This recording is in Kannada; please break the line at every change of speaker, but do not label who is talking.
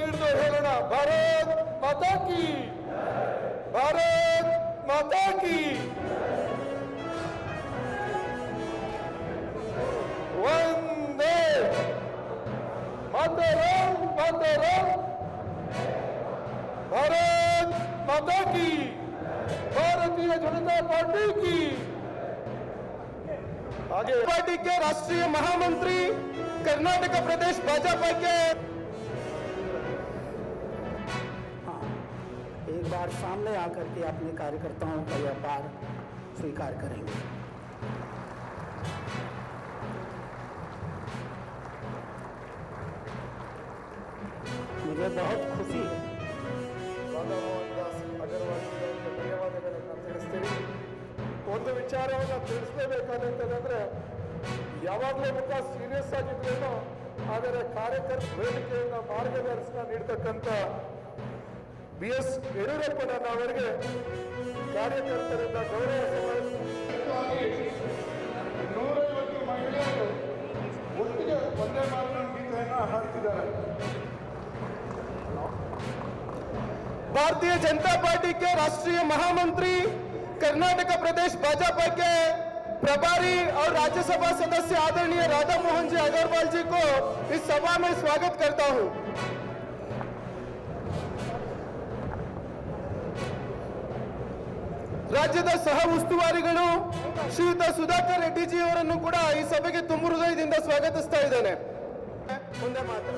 ಹಿಡಿದು ಹೇಳೋಣ, ಭಾರತ್ ಮಾತಾ ಕಿ, ಭಾರತ್ ಮಾತಾ ಕಿ. ವಂದೇ ಮಾತರಂ, ಮಾತರಂ, भारत माता की, भारतीय जनता पार्टी की. आगे
पार्टी के राष्ट्रीय महामंत्री, कर्नाटक प्रदेश भाजपा के.
हाँ, एक बार सामने आकर के अपने कार्यकर्ताओं का व्यापार स्वीकार करेंगे. मुझे बहुत खुशी है.
ಮೋಹನ್ ದಾಸ್ ಅಗರ್ವಾಲ್ ಅವರಿಗೆ ಧನ್ಯವಾದಗಳನ್ನು ತಿಳಿಸ್ತೀನಿ. ಒಂದು ವಿಚಾರವನ್ನು ತಿಳಿಸಲೇಬೇಕಾದಂತಂದ್ರೆ, ಯಾವಾಗಲೂ ಮುಖ ಸೀರಿಯಸ್ ಆಗಿದ್ರೇನೋ, ಆದರೆ ಕಾರ್ಯಕರ್ತ ವೇದಿಕೆಯಿಂದ ಮಾರ್ಗದರ್ಶನ ನೀಡತಕ್ಕಂಥ BS ಯಡಿಯೂರಪ್ಪನನ್ನ ಅವರಿಗೆ ಕಾರ್ಯಕರ್ತರಿಂದ ಗೌರವ ಸಮಾರಂಭವಾಗಿ 150 ಮಹಿಳೆಯರು ಒಟ್ಟಿಗೆ ಒಂದೇ ಮಾತೃ ಗೀತೆಯನ್ನು ಹಾಡ್ತಿದ್ದಾರೆ.
भारतीय जनता पार्टी के राष्ट्रीय महामंत्री, कर्नाटक प्रदेश भाजपा के प्रभारी और राज्यसभा सदस्य आदरणीय राधा मोहन जी अग्रवाल जी को इस सभा में स्वागत करता हूं. ರಾಜ್ಯದ ಸಹ ಉಸ್ತುವಾರಿಗಳು ಶ್ರೀಯುತ ಸುಧಾಕರ್ ರೆಡ್ಡಿ ಜಿ ಅವರನ್ನು ಕೂಡ ಈ ಸಭೆಗೆ ತುಂಬ ಹೃದಯದಿಂದ ಸ್ವಾಗತಿಸ್ತಾ ಇದ್ದೇನೆ. ಮುಂದೆ ಮಾತು.